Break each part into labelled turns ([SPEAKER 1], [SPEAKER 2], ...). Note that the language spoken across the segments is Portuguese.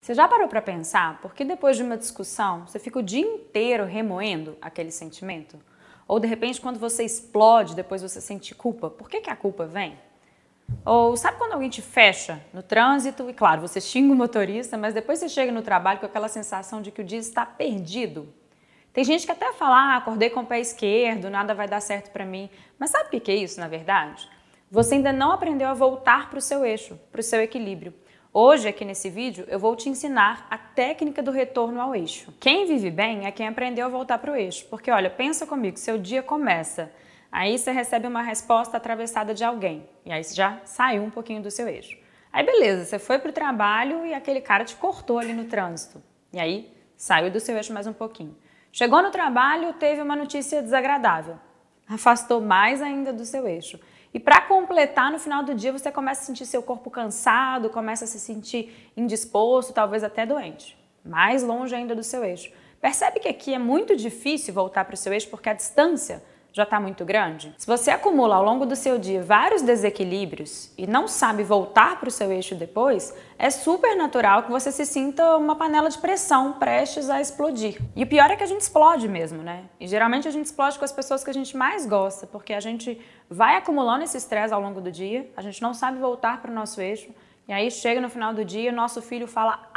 [SPEAKER 1] Você já parou para pensar por que depois de uma discussão você fica o dia inteiro remoendo aquele sentimento? Ou de repente quando você explode, depois você sente culpa, por que a culpa vem? Ou sabe quando alguém te fecha no trânsito e claro, você xinga o motorista, mas depois você chega no trabalho com aquela sensação de que o dia está perdido? Tem gente que até fala, acordei com o pé esquerdo, nada vai dar certo para mim. Mas sabe o que é isso na verdade? Você ainda não aprendeu a voltar para o seu eixo, para o seu equilíbrio. Hoje, aqui nesse vídeo, eu vou te ensinar a técnica do retorno ao eixo. Quem vive bem é quem aprendeu a voltar para o eixo. Porque, olha, pensa comigo, seu dia começa, aí você recebe uma resposta atravessada de alguém, e aí você já saiu um pouquinho do seu eixo. Aí beleza, você foi para o trabalho e aquele cara te cortou ali no trânsito, e aí saiu do seu eixo mais um pouquinho. Chegou no trabalho, teve uma notícia desagradável, afastou mais ainda do seu eixo. E para completar, no final do dia, você começa a sentir seu corpo cansado, começa a se sentir indisposto, talvez até doente. Mais longe ainda do seu eixo. Percebe que aqui é muito difícil voltar para o seu eixo porque a distância já está muito grande? Se você acumula ao longo do seu dia vários desequilíbrios e não sabe voltar para o seu eixo depois, é super natural que você se sinta uma panela de pressão prestes a explodir. E o pior é que a gente explode mesmo, né? E geralmente a gente explode com as pessoas que a gente mais gosta, porque a gente vai acumulando esse estresse ao longo do dia, a gente não sabe voltar para o nosso eixo, e aí chega no final do dia, nosso filho fala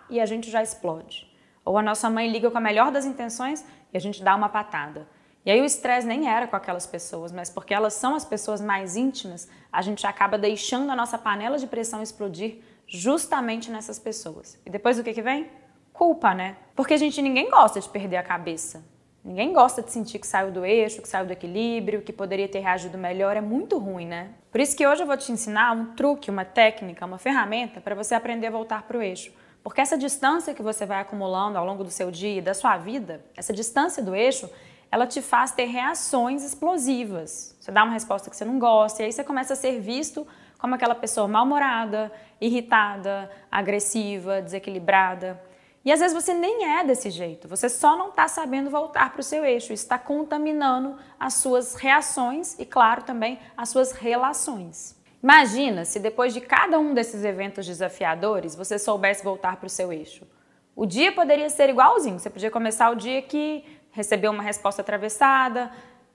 [SPEAKER 1] e a gente já explode. Ou a nossa mãe liga com a melhor das intenções e a gente dá uma patada. E aí o estresse nem era com aquelas pessoas, mas porque elas são as pessoas mais íntimas, a gente acaba deixando a nossa panela de pressão explodir justamente nessas pessoas. E depois o que vem? Culpa, né? Porque, ninguém gosta de perder a cabeça. Ninguém gosta de sentir que saiu do eixo, que saiu do equilíbrio, que poderia ter reagido melhor. É muito ruim, né? Por isso que hoje eu vou te ensinar um truque, uma técnica, uma ferramenta para você aprender a voltar para o eixo. Porque essa distância que você vai acumulando ao longo do seu dia e da sua vida, essa distância do eixo, ela te faz ter reações explosivas. Você dá uma resposta que você não gosta e aí você começa a ser visto como aquela pessoa mal-humorada, irritada, agressiva, desequilibrada. E às vezes você nem é desse jeito, você só não está sabendo voltar para o seu eixo. Isso está contaminando as suas reações e, claro, também as suas relações. Imagina se depois de cada um desses eventos desafiadores você soubesse voltar para o seu eixo. O dia poderia ser igualzinho, você podia começar o dia que recebeu uma resposta atravessada,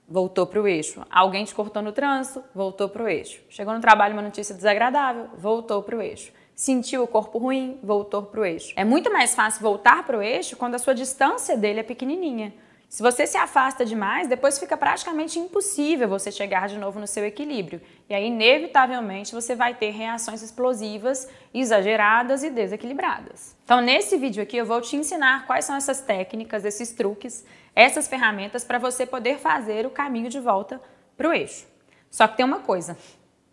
[SPEAKER 1] voltou para o eixo. Alguém te cortou no trânsito, voltou para o eixo. Chegou no trabalho uma notícia desagradável, voltou para o eixo. Sentiu o corpo ruim, voltou para o eixo. É muito mais fácil voltar para o eixo quando a sua distância dele é pequenininha. Se você se afasta demais, depois fica praticamente impossível você chegar de novo no seu equilíbrio. E aí, inevitavelmente, você vai ter reações explosivas, exageradas e desequilibradas. Então, nesse vídeo aqui, eu vou te ensinar quais são essas técnicas, esses truques, essas ferramentas para você poder fazer o caminho de volta para o eixo. Só que tem uma coisa.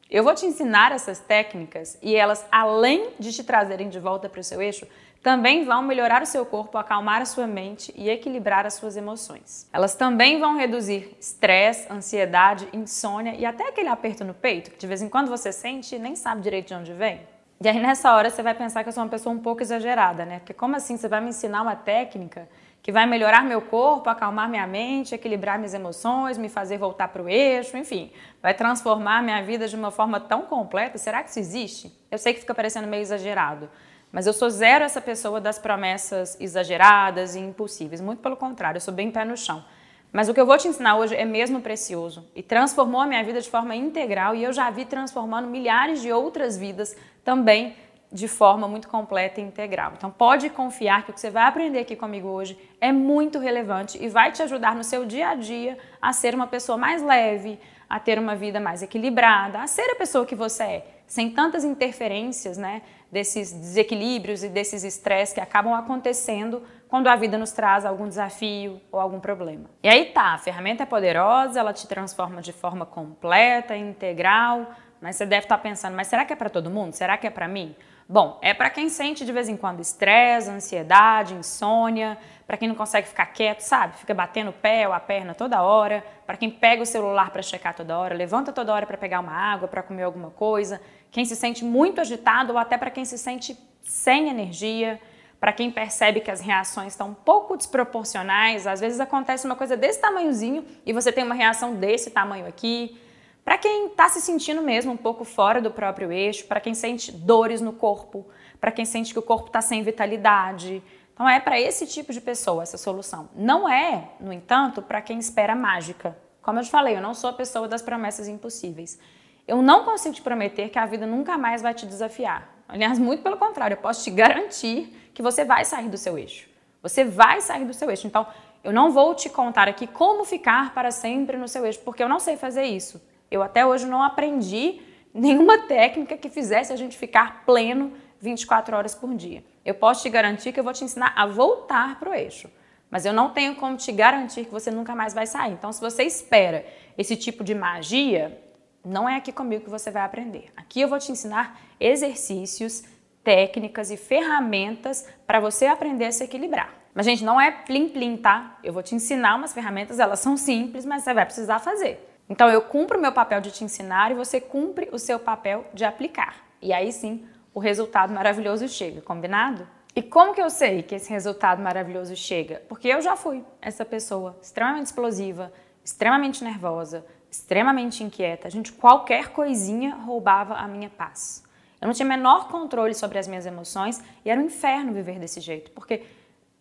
[SPEAKER 1] Eu vou te ensinar essas técnicas e elas, além de te trazerem de volta para o seu eixo, também vão melhorar o seu corpo, acalmar a sua mente e equilibrar as suas emoções. Elas também vão reduzir estresse, ansiedade, insônia e até aquele aperto no peito que de vez em quando você sente e nem sabe direito de onde vem. E aí nessa hora você vai pensar que eu sou uma pessoa um pouco exagerada, né? Porque como assim você vai me ensinar uma técnica que vai melhorar meu corpo, acalmar minha mente, equilibrar minhas emoções, me fazer voltar para o eixo, enfim, vai transformar minha vida de uma forma tão completa? Será que isso existe? Eu sei que fica parecendo meio exagerado, mas eu sou zero essa pessoa das promessas exageradas e impossíveis. Muito pelo contrário, eu sou bem pé no chão. Mas o que eu vou te ensinar hoje é mesmo precioso e transformou a minha vida de forma integral e eu já vi transformando milhares de outras vidas também de forma muito completa e integral. Então pode confiar que o que você vai aprender aqui comigo hoje é muito relevante e vai te ajudar no seu dia a dia a ser uma pessoa mais leve, a ter uma vida mais equilibrada, a ser a pessoa que você é, sem tantas interferências, né, desses desequilíbrios e desses estresses que acabam acontecendo quando a vida nos traz algum desafio ou algum problema. E aí tá, a ferramenta é poderosa, ela te transforma de forma completa, integral, mas você deve estar pensando, mas será que é para todo mundo? Será que é para mim? Bom, é para quem sente de vez em quando estresse, ansiedade, insônia, para quem não consegue ficar quieto, sabe? Fica batendo o pé ou a perna toda hora, para quem pega o celular para checar toda hora, levanta toda hora para pegar uma água, para comer alguma coisa, quem se sente muito agitado ou até para quem se sente sem energia, para quem percebe que as reações estão um pouco desproporcionais, às vezes acontece uma coisa desse tamanhozinho e você tem uma reação desse tamanho aqui. Para quem está se sentindo mesmo um pouco fora do próprio eixo, para quem sente dores no corpo, para quem sente que o corpo está sem vitalidade. Então é para esse tipo de pessoa essa solução. Não é, no entanto, para quem espera mágica. Como eu te falei, eu não sou a pessoa das promessas impossíveis. Eu não consigo te prometer que a vida nunca mais vai te desafiar. Aliás, muito pelo contrário, eu posso te garantir que você vai sair do seu eixo. Você vai sair do seu eixo. Então, eu não vou te contar aqui como ficar para sempre no seu eixo, porque eu não sei fazer isso. Eu até hoje não aprendi nenhuma técnica que fizesse a gente ficar pleno 24 horas por dia. Eu posso te garantir que eu vou te ensinar a voltar para o eixo, mas eu não tenho como te garantir que você nunca mais vai sair. Então, se você espera esse tipo de magia, não é aqui comigo que você vai aprender. Aqui eu vou te ensinar exercícios, técnicas e ferramentas para você aprender a se equilibrar. Mas, gente, não é plim-plim, tá? Eu vou te ensinar umas ferramentas, elas são simples, mas você vai precisar fazer. Então, eu cumpro o meu papel de te ensinar e você cumpre o seu papel de aplicar. E aí sim, o resultado maravilhoso chega, combinado? E como que eu sei que esse resultado maravilhoso chega? Porque eu já fui essa pessoa extremamente explosiva, extremamente nervosa, extremamente inquieta. Gente, qualquer coisinha roubava a minha paz. Eu não tinha o menor controle sobre as minhas emoções e era um inferno viver desse jeito, porque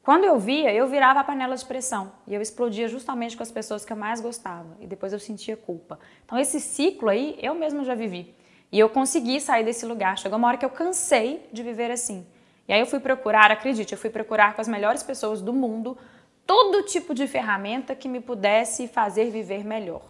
[SPEAKER 1] quando eu via, eu virava a panela de pressão e eu explodia justamente com as pessoas que eu mais gostava e depois eu sentia culpa. Então esse ciclo aí eu mesma já vivi e eu consegui sair desse lugar. Chegou uma hora que eu cansei de viver assim. E aí eu fui procurar, acredite, eu fui procurar com as melhores pessoas do mundo todo tipo de ferramenta que me pudesse fazer viver melhor.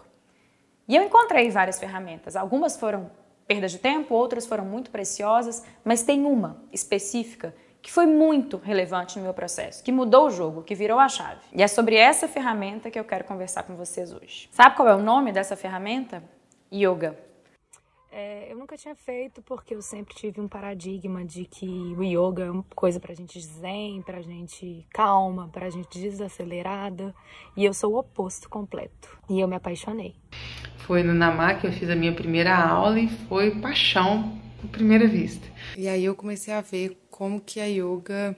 [SPEAKER 1] E eu encontrei várias ferramentas. Algumas foram perdas de tempo, outras foram muito preciosas, mas tem uma específica que foi muito relevante no meu processo, que mudou o jogo, que virou a chave. E é sobre essa ferramenta que eu quero conversar com vocês hoje. Sabe qual é o nome dessa ferramenta? Yoga.
[SPEAKER 2] Eu nunca tinha feito porque eu sempre tive um paradigma de que o yoga é uma coisa pra gente zen, pra gente calma, pra gente desacelerada. E eu sou o oposto completo. E eu me apaixonei.
[SPEAKER 3] Foi no Namá que eu fiz a minha primeira aula e foi paixão à primeira vista. E aí eu comecei a ver como que a yoga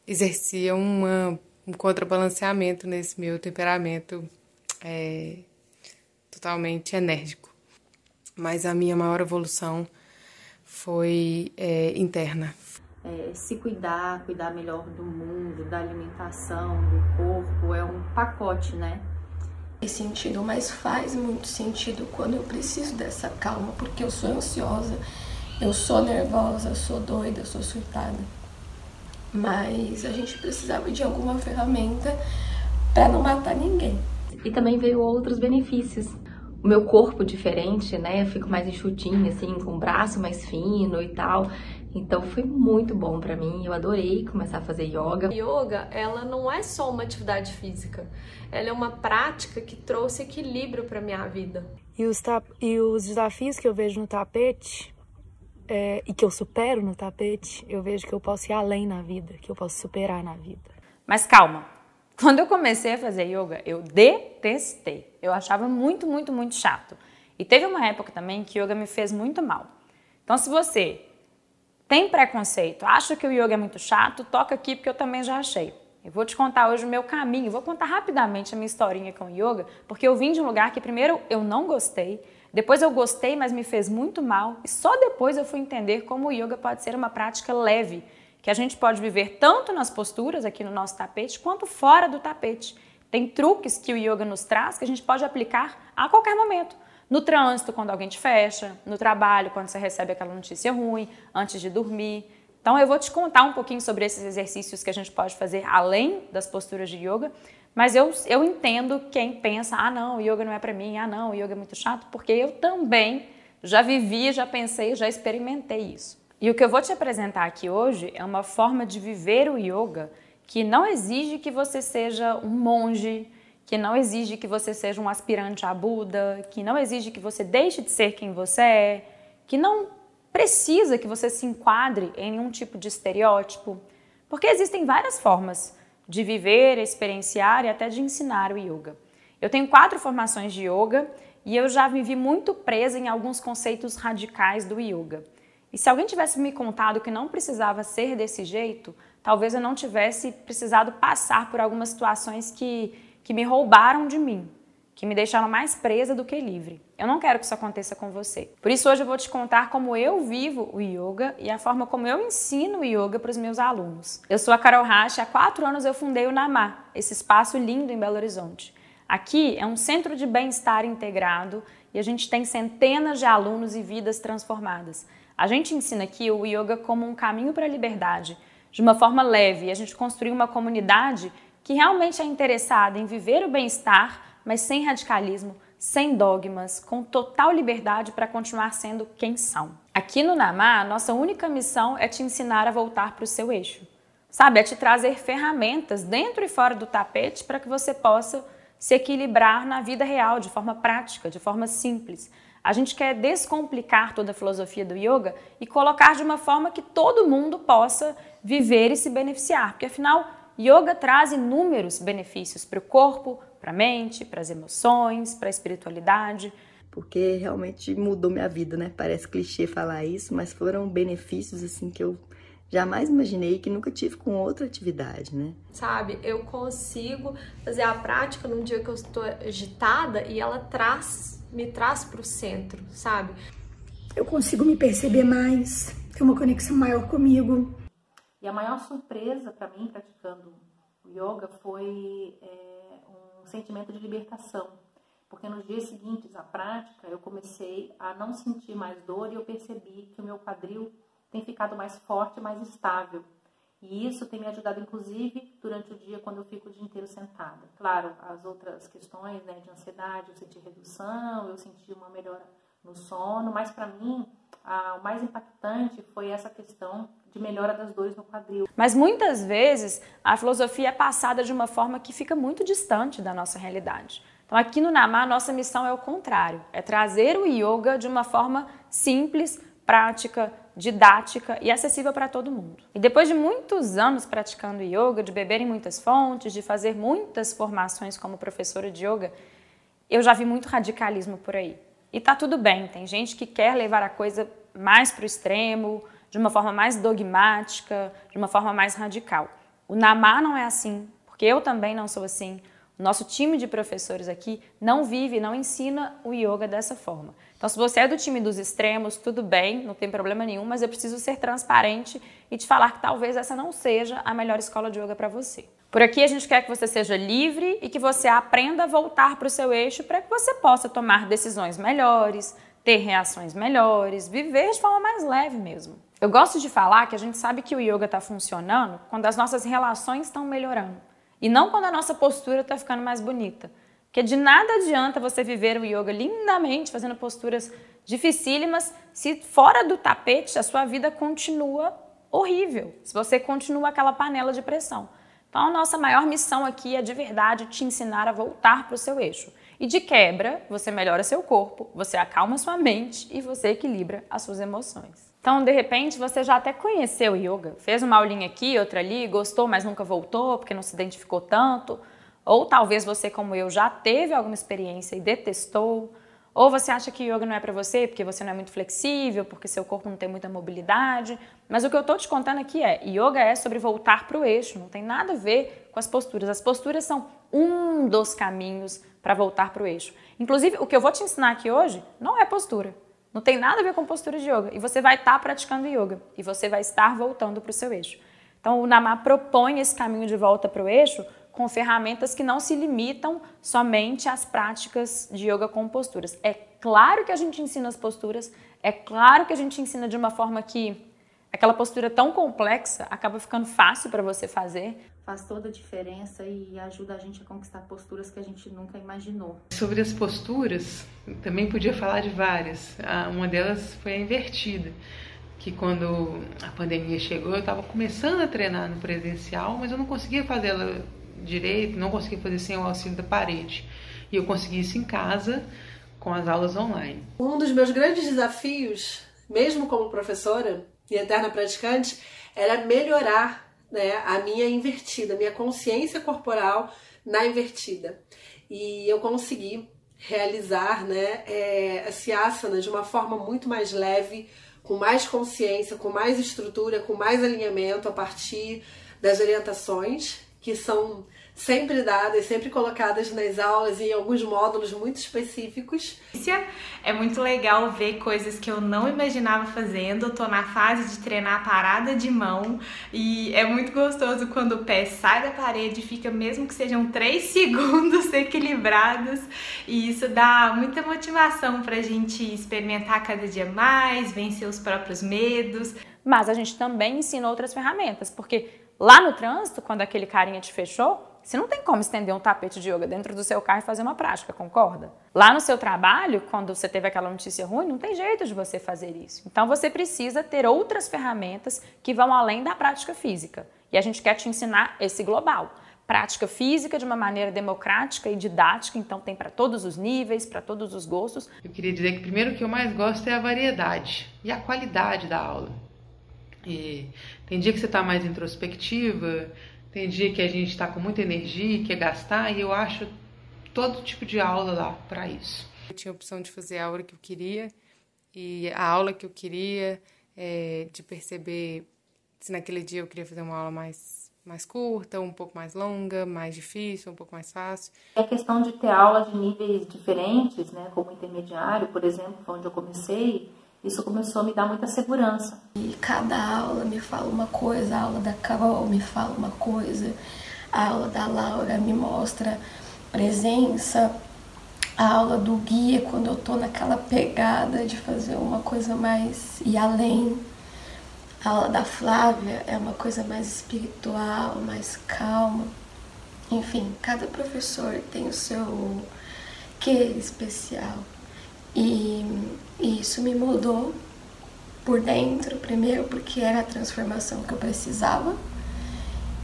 [SPEAKER 3] exercia um contrabalanceamento nesse meu temperamento totalmente enérgico. Mas a minha maior evolução foi interna.
[SPEAKER 4] Se cuidar melhor do mundo, da alimentação, do corpo, é um pacote, né?
[SPEAKER 5] Faz sentido, mas faz muito sentido quando eu preciso dessa calma, porque eu sou ansiosa, eu sou nervosa, eu sou doida, eu sou surtada. Mas a gente precisava de alguma ferramenta para não matar ninguém.
[SPEAKER 4] E também veio outros benefícios. O meu corpo diferente, né? Eu fico mais enxutinha, assim, com o braço mais fino e tal. Então foi muito bom pra mim, eu adorei começar a fazer yoga.
[SPEAKER 6] Yoga, ela não é só uma atividade física, ela é uma prática que trouxe equilíbrio pra minha vida.
[SPEAKER 2] E os desafios que eu vejo no tapete, e que eu supero no tapete, eu vejo que eu posso ir além na vida, que eu posso superar na vida.
[SPEAKER 1] Mas calma, quando eu comecei a fazer yoga, eu detestei. Eu achava muito, muito, muito chato. E teve uma época também que yoga me fez muito mal. Então se você tem preconceito, acha que o yoga é muito chato, toca aqui porque eu também já achei. Eu vou te contar hoje o meu caminho, vou contar rapidamente a minha historinha com o yoga, porque eu vim de um lugar que primeiro eu não gostei, depois eu gostei, mas me fez muito mal, e só depois eu fui entender como o yoga pode ser uma prática leve, que a gente pode viver tanto nas posturas aqui no nosso tapete, quanto fora do tapete. Tem truques que o yoga nos traz que a gente pode aplicar a qualquer momento. No trânsito, quando alguém te fecha, no trabalho, quando você recebe aquela notícia ruim, antes de dormir. Então eu vou te contar um pouquinho sobre esses exercícios que a gente pode fazer além das posturas de yoga, mas eu entendo quem pensa, ah não, o yoga não é pra mim, ah não, o yoga é muito chato, porque eu também já vivi, já pensei, já experimentei isso. E o que eu vou te apresentar aqui hoje é uma forma de viver o yoga que não exige que você seja um monge, que não exige que você seja um aspirante a Buda, que não exige que você deixe de ser quem você é, que não precisa que você se enquadre em nenhum tipo de estereótipo, porque existem várias formas de viver, experienciar e até de ensinar o yoga. Eu tenho 4 formações de yoga e eu já me vi muito presa em alguns conceitos radicais do yoga. E se alguém tivesse me contado que não precisava ser desse jeito, talvez eu não tivesse precisado passar por algumas situações que me roubaram de mim, que me deixaram mais presa do que livre. Eu não quero que isso aconteça com você. Por isso hoje eu vou te contar como eu vivo o yoga e a forma como eu ensino o yoga para os meus alunos. Eu sou a Carol Rache, há 4 anos eu fundei o Namá, esse espaço lindo em Belo Horizonte. Aqui é um centro de bem-estar integrado e a gente tem centenas de alunos e vidas transformadas. A gente ensina aqui o yoga como um caminho para a liberdade, de uma forma leve, e a gente construiu uma comunidade que realmente é interessada em viver o bem-estar, mas sem radicalismo, sem dogmas, com total liberdade para continuar sendo quem são. Aqui no Namá, a nossa única missão é te ensinar a voltar para o seu eixo. Sabe, é te trazer ferramentas dentro e fora do tapete para que você possa se equilibrar na vida real, de forma prática, de forma simples. A gente quer descomplicar toda a filosofia do yoga e colocar de uma forma que todo mundo possa viver e se beneficiar, porque afinal, yoga traz inúmeros benefícios para o corpo, para a mente, para as emoções, para a espiritualidade.
[SPEAKER 7] Porque realmente mudou minha vida, né? Parece clichê falar isso, mas foram benefícios assim que eu jamais imaginei, que nunca tive com outra atividade, né?
[SPEAKER 6] Sabe, eu consigo fazer a prática num dia que eu estou agitada e ela me traz para o centro, sabe?
[SPEAKER 8] Eu consigo me perceber mais, ter uma conexão maior comigo.
[SPEAKER 9] E a maior surpresa para mim, praticando o yoga, foi um sentimento de libertação. Porque nos dias seguintes à prática, eu comecei a não sentir mais dor e eu percebi que o meu quadril tem ficado mais forte, mais estável. E isso tem me ajudado, inclusive, durante o dia, quando eu fico o dia inteiro sentada. Claro, as outras questões, né, de ansiedade, eu senti redução, eu senti uma melhora no sono, mas para mim, o mais impactante foi essa questão de melhora das dores no quadril.
[SPEAKER 1] Mas muitas vezes, a filosofia é passada de uma forma que fica muito distante da nossa realidade. Então aqui no Namá, a nossa missão é o contrário, é trazer o yoga de uma forma simples, prática, didática e acessível para todo mundo. E depois de muitos anos praticando yoga, de beber em muitas fontes, de fazer muitas formações como professora de yoga, eu já vi muito radicalismo por aí. E tá tudo bem, tem gente que quer levar a coisa mais para o extremo, de uma forma mais dogmática, de uma forma mais radical. O Namá não é assim, porque eu também não sou assim. O nosso time de professores aqui não vive, não ensina o yoga dessa forma. Então, se você é do time dos extremos, tudo bem, não tem problema nenhum, mas eu preciso ser transparente e te falar que talvez essa não seja a melhor escola de yoga para você. Por aqui a gente quer que você seja livre e que você aprenda a voltar para o seu eixo para que você possa tomar decisões melhores, ter reações melhores, viver de forma mais leve mesmo. Eu gosto de falar que a gente sabe que o yoga está funcionando quando as nossas relações estão melhorando. E não quando a nossa postura está ficando mais bonita. Porque de nada adianta você viver o yoga lindamente, fazendo posturas dificílimas, se fora do tapete a sua vida continua horrível, se você continua aquela panela de pressão. Então a nossa maior missão aqui é de verdade te ensinar a voltar para o seu eixo. E de quebra, você melhora seu corpo, você acalma sua mente e você equilibra as suas emoções. Então, de repente, você já até conheceu o yoga, fez uma aulinha aqui, outra ali, gostou, mas nunca voltou porque não se identificou tanto. Ou talvez você, como eu, já teve alguma experiência e detestou. Ou você acha que yoga não é para você porque você não é muito flexível, porque seu corpo não tem muita mobilidade. Mas o que eu estou te contando aqui é, yoga é sobre voltar para o eixo, não tem nada a ver com as posturas. As posturas são um dos caminhos para voltar para o eixo. Inclusive, o que eu vou te ensinar aqui hoje não é postura. Não tem nada a ver com postura de yoga. E você vai estar praticando yoga. E você vai estar voltando para o seu eixo. Então, o Namá propõe esse caminho de volta para o eixo com ferramentas que não se limitam somente às práticas de yoga com posturas. É claro que a gente ensina as posturas, é claro que a gente ensina de uma forma que aquela postura tão complexa acaba ficando fácil para você fazer.
[SPEAKER 9] Faz toda a diferença e ajuda a gente a conquistar posturas que a gente nunca imaginou.
[SPEAKER 3] Sobre as posturas, também podia falar de várias. Uma delas foi a invertida, que quando a pandemia chegou, eu estava começando a treinar no presencial, mas eu não conseguia fazer ela direito, não conseguia fazer sem o auxílio da parede. E eu consegui isso em casa, com as aulas online.
[SPEAKER 10] Um dos meus grandes desafios, mesmo como professora e eterna praticante, era melhorar, né, a minha invertida, a minha consciência corporal na invertida. E eu consegui realizar, né, esse asana de uma forma muito mais leve, com mais consciência, com mais estrutura, com mais alinhamento a partir das orientações que são sempre dadas, sempre colocadas nas aulas e em alguns módulos muito específicos.
[SPEAKER 11] É muito legal ver coisas que eu não imaginava fazendo. Eu tô na fase de treinar parada de mão e é muito gostoso quando o pé sai da parede e fica, mesmo que sejam 3 segundos, equilibrados, e isso dá muita motivação pra gente experimentar cada dia mais, vencer os próprios medos.
[SPEAKER 1] Mas a gente também ensina outras ferramentas, porque lá no trânsito, quando aquele carinha te fechou, você não tem como estender um tapete de yoga dentro do seu carro e fazer uma prática, concorda? Lá no seu trabalho, quando você teve aquela notícia ruim, não tem jeito de você fazer isso. Então você precisa ter outras ferramentas que vão além da prática física. E a gente quer te ensinar esse global. Prática física de uma maneira democrática e didática, então tem para todos os níveis, para todos os gostos.
[SPEAKER 3] Eu queria dizer que primeiro o que eu mais gosto é a variedade e a qualidade da aula. E tem dia que você está mais introspectiva, tem dia que a gente está com muita energia e quer gastar, e eu acho todo tipo de aula lá para isso.
[SPEAKER 12] Eu tinha a opção de fazer a aula que eu queria, e a aula que eu queria, de perceber se naquele dia eu queria fazer uma aula mais curta, um pouco mais longa, mais difícil, um pouco mais fácil.
[SPEAKER 9] É questão de ter aula de níveis diferentes, né, como intermediário, por exemplo, onde eu comecei. Isso começou a me dar muita segurança.
[SPEAKER 5] E cada aula me fala uma coisa, a aula da Carol me fala uma coisa, a aula da Laura me mostra presença, a aula do guia quando eu tô naquela pegada de fazer uma coisa mais e além. A aula da Flávia é uma coisa mais espiritual, mais calma. Enfim, cada professor tem o seu quê especial. E isso me mudou por dentro, primeiro porque era a transformação que eu precisava,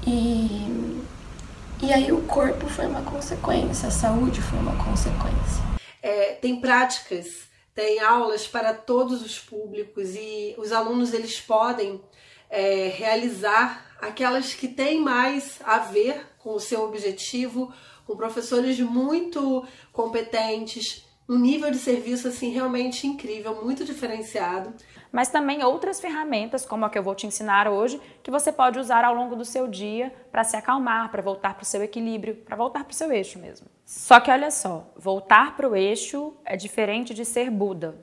[SPEAKER 5] e aí o corpo foi uma consequência, a saúde foi uma consequência.
[SPEAKER 10] Tem práticas, tem aulas para todos os públicos, e os alunos eles podem realizar aquelas que têm mais a ver com o seu objetivo, com professores muito competentes, um nível de serviço assim realmente incrível, muito diferenciado.
[SPEAKER 1] Mas também outras ferramentas, como a que eu vou te ensinar hoje, que você pode usar ao longo do seu dia para se acalmar, para voltar para o seu equilíbrio, para voltar para o seu eixo mesmo. Só que olha só, voltar para o eixo é diferente de ser Buda.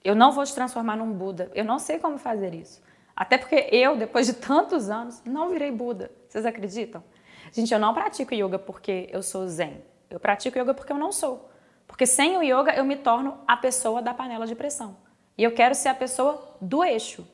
[SPEAKER 1] Eu não vou te transformar num Buda, eu não sei como fazer isso. Até porque eu, depois de tantos anos, não virei Buda. Vocês acreditam? Gente, eu não pratico yoga porque eu sou zen. Eu pratico yoga porque eu não sou. Porque sem o yoga eu me torno a pessoa da panela de pressão. E eu quero ser a pessoa do eixo.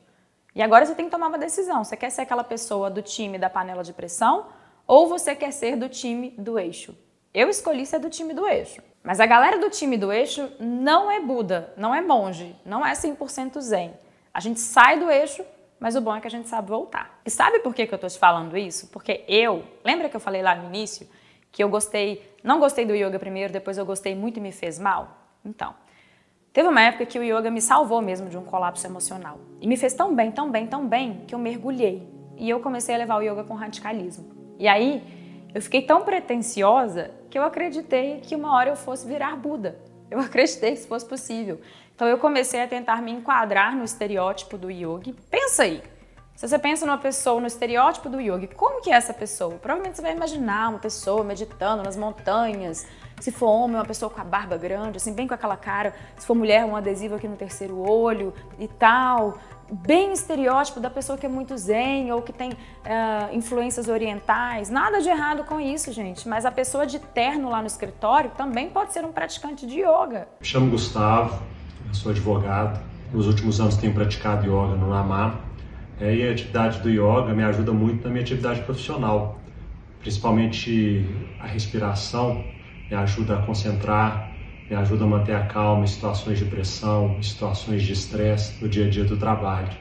[SPEAKER 1] E agora você tem que tomar uma decisão. Você quer ser aquela pessoa do time da panela de pressão ou você quer ser do time do eixo? Eu escolhi ser do time do eixo. Mas a galera do time do eixo não é Buda, não é monge, não é 100% zen. A gente sai do eixo, mas o bom é que a gente sabe voltar. E sabe por que eu tô te falando isso? Porque lembra que eu falei lá no início que eu não gostei do yoga primeiro, depois eu gostei muito e me fez mal? Então, teve uma época que o yoga me salvou mesmo de um colapso emocional. E me fez tão bem, tão bem, tão bem, que eu mergulhei. E eu comecei a levar o yoga com radicalismo. E aí, eu fiquei tão pretensiosa que eu acreditei que uma hora eu fosse virar Buda. Eu acreditei que isso fosse possível. Então eu comecei a tentar me enquadrar no estereótipo do yogi. Pensa aí. Se você pensa numa pessoa, no estereótipo do yogi, como que é essa pessoa? Provavelmente você vai imaginar uma pessoa meditando nas montanhas. Se for homem, uma pessoa com a barba grande, assim, bem com aquela cara. Se for mulher, um adesivo aqui no terceiro olho e tal. Bem estereótipo da pessoa que é muito zen ou que tem influências orientais. Nada de errado com isso, gente. Mas a pessoa de terno lá no escritório também pode ser um praticante de yoga.
[SPEAKER 13] Me chamo Gustavo, eu sou advogado. Nos últimos anos tenho praticado yoga no Namá. E a atividade do yoga me ajuda muito na minha atividade profissional. Principalmente a respiração me ajuda a concentrar, me ajuda a manter a calma em situações de pressão, em situações de estresse no dia a dia do trabalho.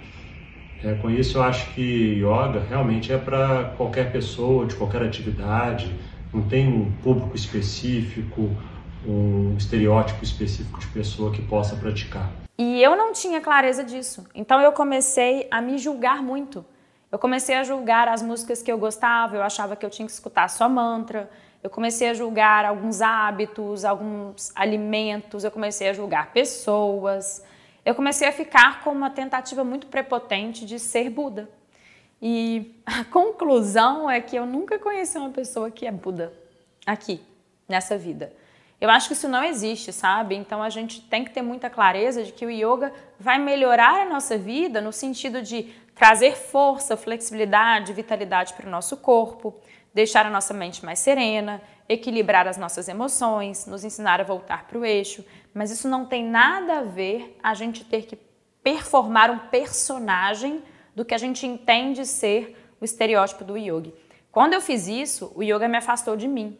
[SPEAKER 13] Com isso eu acho que yoga realmente é para qualquer pessoa, de qualquer atividade, não tem um público específico, um estereótipo específico de pessoa que possa praticar.
[SPEAKER 1] E eu não tinha clareza disso, então eu comecei a me julgar muito. Eu comecei a julgar as músicas que eu gostava, eu achava que eu tinha que escutar só mantra. Eu comecei a julgar alguns hábitos, alguns alimentos, eu comecei a julgar pessoas. Eu comecei a ficar com uma tentativa muito prepotente de ser Buda. E a conclusão é que eu nunca conheci uma pessoa que é Buda aqui, nessa vida. Eu acho que isso não existe, sabe? Então a gente tem que ter muita clareza de que o yoga vai melhorar a nossa vida no sentido de trazer força, flexibilidade, vitalidade para o nosso corpo, deixar a nossa mente mais serena, equilibrar as nossas emoções, nos ensinar a voltar para o eixo. Mas isso não tem nada a ver a gente ter que performar um personagem do que a gente entende ser o estereótipo do yogi. Quando eu fiz isso, o yoga me afastou de mim.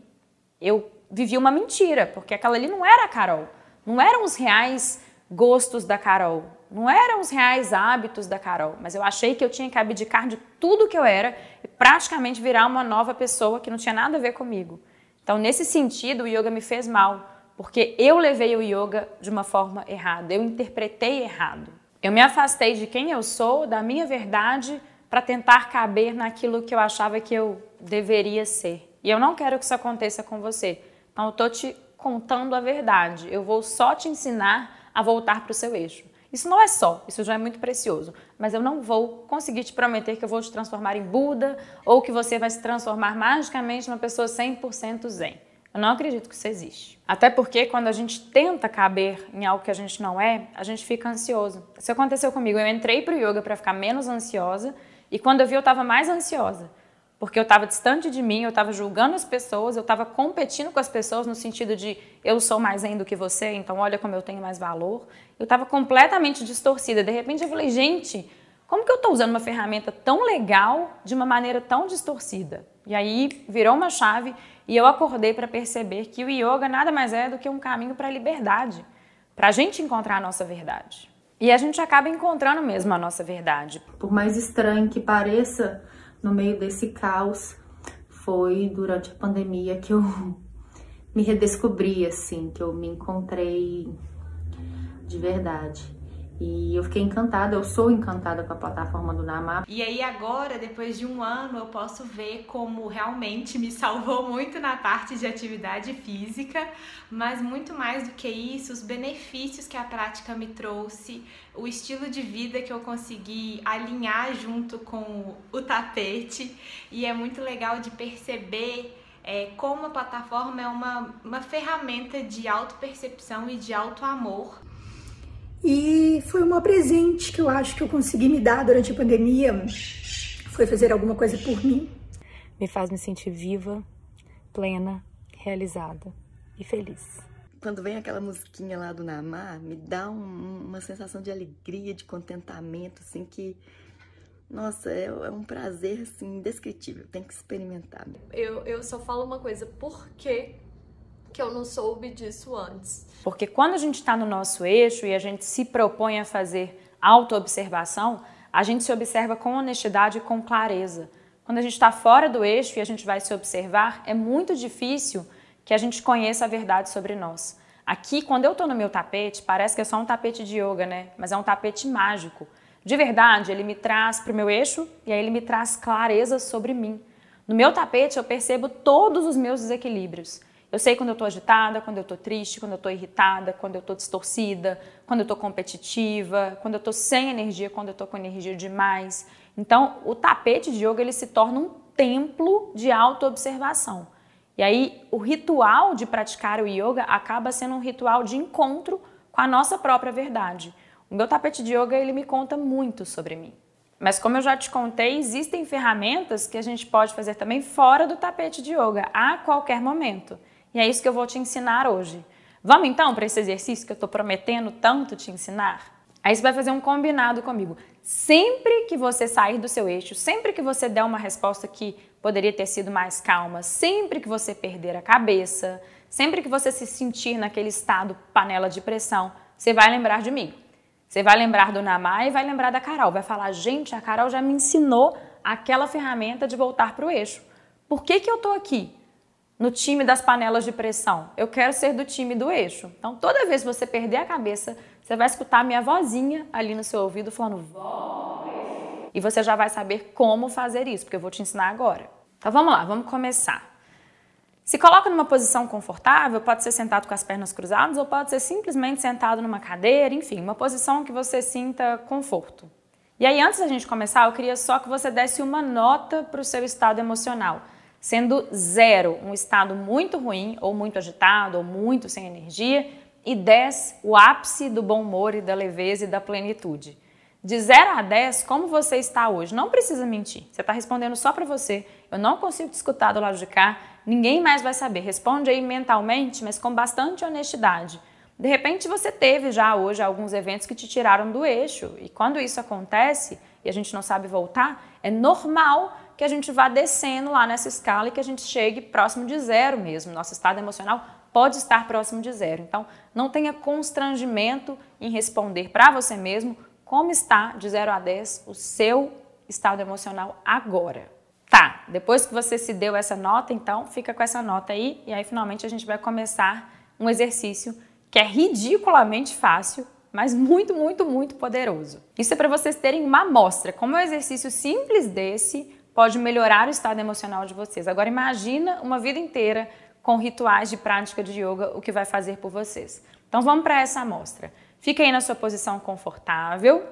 [SPEAKER 1] Eu vivi uma mentira, porque aquela ali não era a Carol. Não eram os reais gostos da Carol. Não eram os reais hábitos da Carol. Mas eu achei que eu tinha que abdicar de tudo que eu era e praticamente virar uma nova pessoa que não tinha nada a ver comigo. Então, nesse sentido, o yoga me fez mal, porque eu levei o yoga de uma forma errada. Eu interpretei errado. Eu me afastei de quem eu sou, da minha verdade, para tentar caber naquilo que eu achava que eu deveria ser. E eu não quero que isso aconteça com você. Então, eu estou te contando a verdade. Eu vou só te ensinar a voltar para o seu eixo. Isso não é só, isso já é muito precioso. Mas eu não vou conseguir te prometer que eu vou te transformar em Buda ou que você vai se transformar magicamente numa pessoa 100% zen. Eu não acredito que isso existe. Até porque quando a gente tenta caber em algo que a gente não é, a gente fica ansioso. Isso aconteceu comigo. Eu entrei para o yoga para ficar menos ansiosa e quando eu vi eu estava mais ansiosa. Porque eu estava distante de mim, eu estava julgando as pessoas, eu estava competindo com as pessoas no sentido de eu sou mais zen do que você, então olha como eu tenho mais valor. Eu estava completamente distorcida. De repente eu falei, gente, como que eu estou usando uma ferramenta tão legal de uma maneira tão distorcida? E aí virou uma chave e eu acordei para perceber que o yoga nada mais é do que um caminho para a liberdade, para a gente encontrar a nossa verdade. E a gente acaba encontrando mesmo a nossa verdade.
[SPEAKER 9] Por mais estranho que pareça, no meio desse caos, foi durante a pandemia que eu me redescobri, assim, que eu me encontrei de verdade. E eu fiquei encantada, eu sou encantada com a plataforma do Namá.
[SPEAKER 11] E aí agora, depois de um ano, eu posso ver como realmente me salvou muito na parte de atividade física, mas muito mais do que isso, os benefícios que a prática me trouxe, o estilo de vida que eu consegui alinhar junto com o tapete. E é muito legal de perceber como a plataforma é uma ferramenta de autopercepção e de autoamor.
[SPEAKER 8] E foi um presente que eu acho que eu consegui me dar durante a pandemia, foi fazer alguma coisa por mim.
[SPEAKER 2] Me faz me sentir viva, plena, realizada e feliz.
[SPEAKER 7] Quando vem aquela musiquinha lá do Namá, me dá uma sensação de alegria, de contentamento, assim, que, nossa, é um prazer, assim, indescritível, tem que experimentar.
[SPEAKER 6] Eu só falo uma coisa, por que eu não soube disso antes?
[SPEAKER 1] Porque quando a gente está no nosso eixo e a gente se propõe a fazer autoobservação, a gente se observa com honestidade e com clareza. Quando a gente está fora do eixo e a gente vai se observar, é muito difícil que a gente conheça a verdade sobre nós. Aqui, quando eu estou no meu tapete, parece que é só um tapete de yoga, né? Mas é um tapete mágico. De verdade, ele me traz para o meu eixo e aí ele me traz clareza sobre mim. No meu tapete, eu percebo todos os meus desequilíbrios. Eu sei quando eu estou agitada, quando eu estou triste, quando eu estou irritada, quando eu estou distorcida, quando eu estou competitiva, quando eu estou sem energia, quando eu estou com energia demais. Então, o tapete de yoga ele se torna um templo de autoobservação. E aí, o ritual de praticar o yoga acaba sendo um ritual de encontro com a nossa própria verdade. O meu tapete de yoga ele me conta muito sobre mim. Mas como eu já te contei, existem ferramentas que a gente pode fazer também fora do tapete de yoga, a qualquer momento. E é isso que eu vou te ensinar hoje. Vamos então para esse exercício que eu estou prometendo tanto te ensinar? Aí você vai fazer um combinado comigo. Sempre que você sair do seu eixo, sempre que você der uma resposta que poderia ter sido mais calma, sempre que você perder a cabeça, sempre que você se sentir naquele estado panela de pressão, você vai lembrar de mim. Você vai lembrar do Namá e vai lembrar da Carol. Vai falar, gente, a Carol já me ensinou aquela ferramenta de voltar para o eixo. Por que eu estou aqui? No time das panelas de pressão. Eu quero ser do time do eixo. Então, toda vez que você perder a cabeça, você vai escutar minha vozinha ali no seu ouvido falando volta pro eixo. E você já vai saber como fazer isso, porque eu vou te ensinar agora. Então, vamos lá, vamos começar. Se coloca numa posição confortável, pode ser sentado com as pernas cruzadas ou pode ser simplesmente sentado numa cadeira, enfim, uma posição que você sinta conforto. E aí, antes da gente começar, eu queria só que você desse uma nota para o seu estado emocional, sendo 0, um estado muito ruim, ou muito agitado, ou muito sem energia, e 10, o ápice do bom humor e da leveza e da plenitude. De 0 a 10, como você está hoje? Não precisa mentir, você está respondendo só para você. Eu não consigo te escutar do lado de cá, ninguém mais vai saber. Responde aí mentalmente, mas com bastante honestidade. De repente você teve já hoje alguns eventos que te tiraram do eixo, e quando isso acontece e a gente não sabe voltar, é normal que a gente vá descendo lá nessa escala e que a gente chegue próximo de 0 mesmo. Nosso estado emocional pode estar próximo de 0. Então, não tenha constrangimento em responder para você mesmo como está de 0 a 10 o seu estado emocional agora. Tá, depois que você se deu essa nota, então fica com essa nota aí e aí finalmente a gente vai começar um exercício que é ridiculamente fácil, mas muito, muito, muito poderoso. Isso é para vocês terem uma amostra, como um exercício simples desse pode melhorar o estado emocional de vocês. Agora imagina uma vida inteira com rituais de prática de yoga, o que vai fazer por vocês. Então vamos para essa amostra. Fica aí na sua posição confortável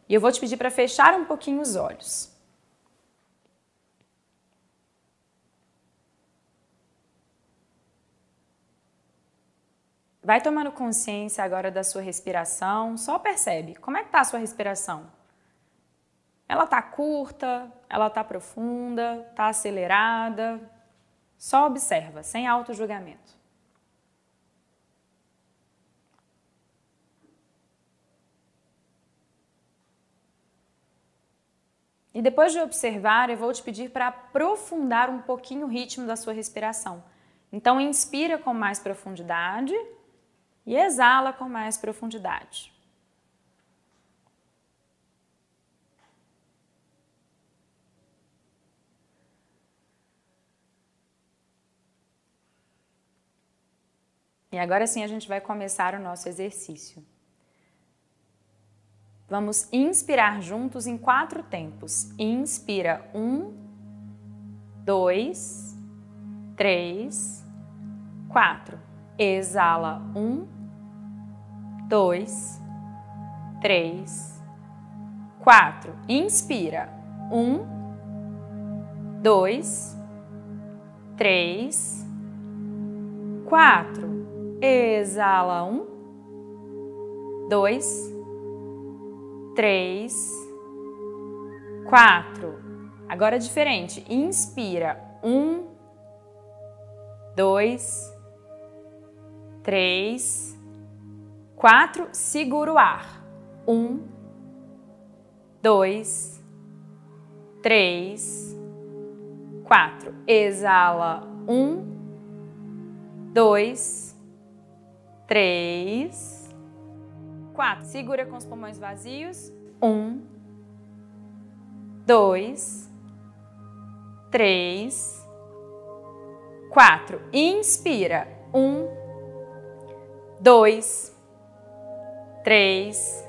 [SPEAKER 1] e eu vou te pedir para fechar um pouquinho os olhos. Vai tomando consciência agora da sua respiração, só percebe como é que está a sua respiração. Ela está curta, ela está profunda, está acelerada. Só observa, sem auto-julgamento. E depois de observar, eu vou te pedir para aprofundar um pouquinho o ritmo da sua respiração. Então, inspira com mais profundidade e exala com mais profundidade. E agora sim a gente vai começar o nosso exercício. Vamos inspirar juntos em 4 tempos. Inspira 1, 2, 3, 4. Exala 1, 2, 3, 4. Inspira 1, 2, 3, 4. Exala 1, 2, 3, 4. Agora é diferente. Inspira 1, 2, 3, 4. Segura o ar. 1, 2, 3, 4. Exala 1, 2, 3, 4. Segura com os pulmões vazios. 1, 2, 3, 4. Inspira. 1, 2, 3,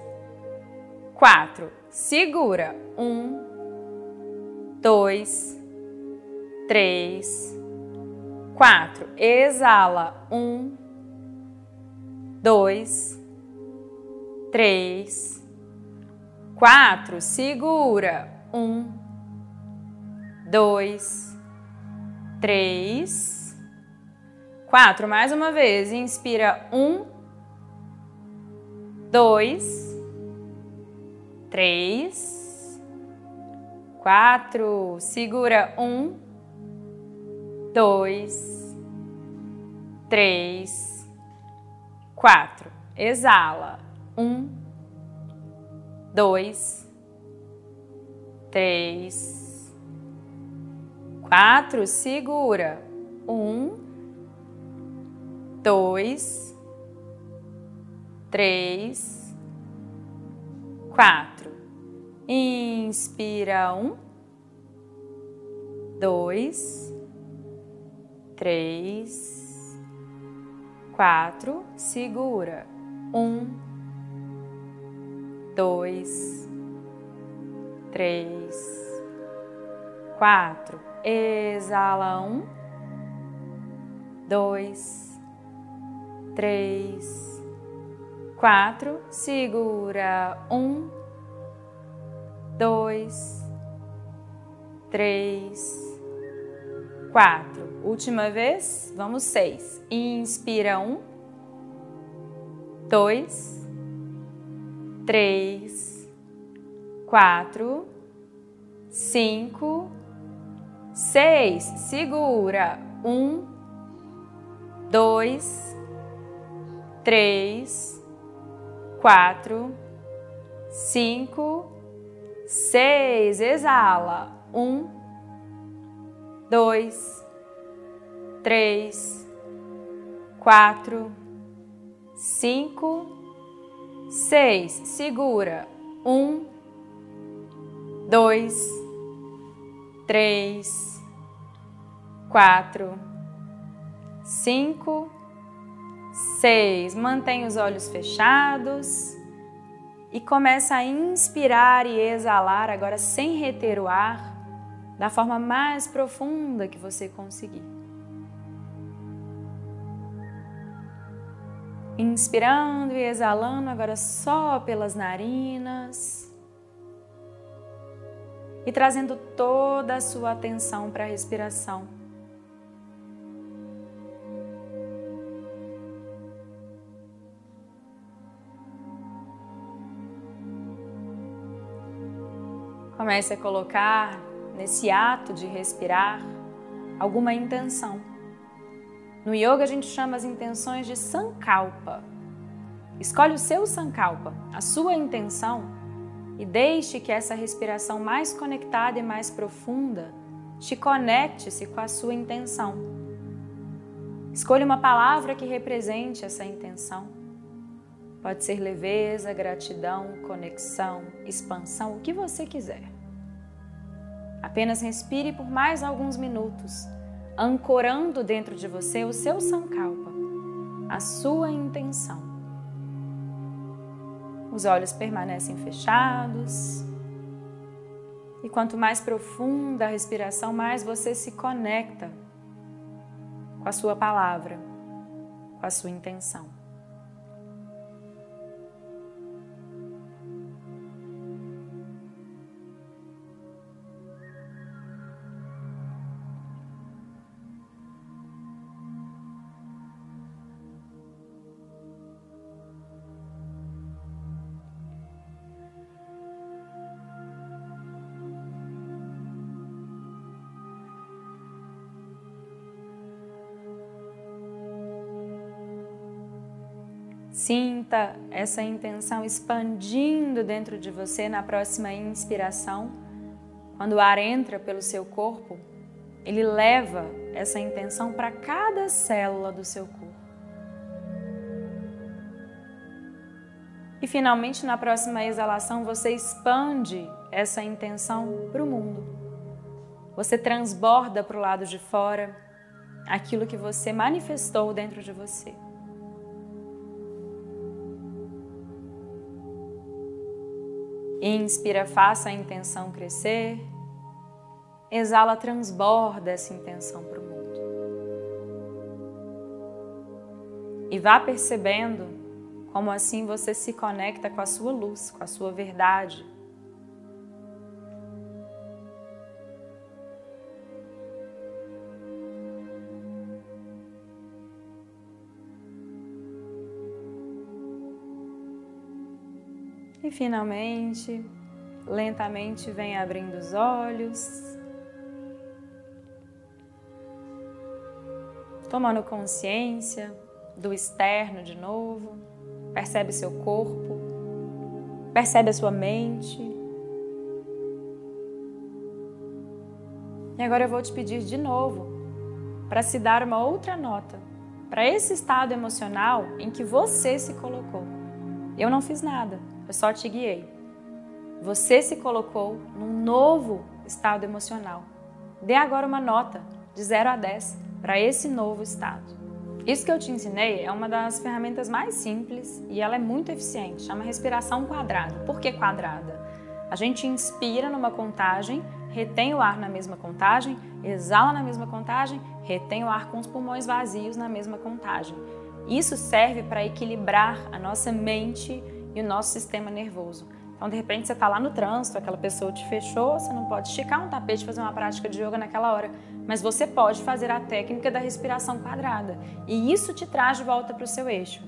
[SPEAKER 1] 4. Segura. 1, 2, 3, 4. Exala. 1, 2, 3, 4. Segura. 1, 2, 3, 4. Mais uma vez. Inspira. 1, 2, 3, 4. Segura. 1, 2, 3, 4. Exala. 1, 2, 3, 4. Segura. 1, 2, 3, 4. Inspira. 1, 2, 3, 4. Segura. 1, 2, 3, 4. Exala. 1, 2, 3, 4. Segura. 1, 2, 3, 4. Última vez, vamos 6. Inspira 1, 2, 3, 4, 5, 6. Segura. 1, 2, 3, 4, 5, 6. Exala. 1, 2, 3, 4, 5, 6. Segura. 1, 2, 3, 4, 5, 6. Mantém os olhos fechados e começa a inspirar e exalar agora sem reter o ar, da forma mais profunda que você conseguir. Inspirando e exalando agora só pelas narinas e trazendo toda a sua atenção para a respiração. Comece a colocar nesse ato de respirar alguma intenção. No yoga a gente chama as intenções de sankalpa. Escolhe o seu sankalpa, a sua intenção, e deixe que essa respiração mais conectada e mais profunda te conecte-se com a sua intenção. Escolha uma palavra que represente essa intenção. Pode ser leveza, gratidão, conexão, expansão, o que você quiser. Apenas respire por mais alguns minutos, ancorando dentro de você o seu sankalpa, a sua intenção. Os olhos permanecem fechados e quanto mais profunda a respiração, mais você se conecta com a sua palavra, com a sua intenção. Sinta essa intenção expandindo dentro de você na próxima inspiração. Quando o ar entra pelo seu corpo, ele leva essa intenção para cada célula do seu corpo. E finalmente, na próxima exalação, você expande essa intenção para o mundo. Você transborda para o lado de fora aquilo que você manifestou dentro de você. Inspira, faça a intenção crescer. Exala, transborda essa intenção para o mundo. E vá percebendo como assim você se conecta com a sua luz, com a sua verdade. E finalmente, lentamente vem abrindo os olhos, tomando consciência do externo de novo, percebe seu corpo, percebe a sua mente. E agora eu vou te pedir de novo para se dar uma outra nota, para esse estado emocional em que você se colocou. Eu não fiz nada. Eu só te guiei. Você se colocou num novo estado emocional. Dê agora uma nota de 0 a 10 para esse novo estado. Isso que eu te ensinei é uma das ferramentas mais simples e ela é muito eficiente. Chama respiração quadrada. Por que quadrada? A gente inspira numa contagem, retém o ar na mesma contagem, exala na mesma contagem, retém o ar com os pulmões vazios na mesma contagem. Isso serve para equilibrar a nossa mente e o nosso sistema nervoso. Então, de repente, você está lá no trânsito, aquela pessoa te fechou, você não pode esticar um tapete e fazer uma prática de yoga naquela hora, mas você pode fazer a técnica da respiração quadrada e isso te traz de volta para o seu eixo.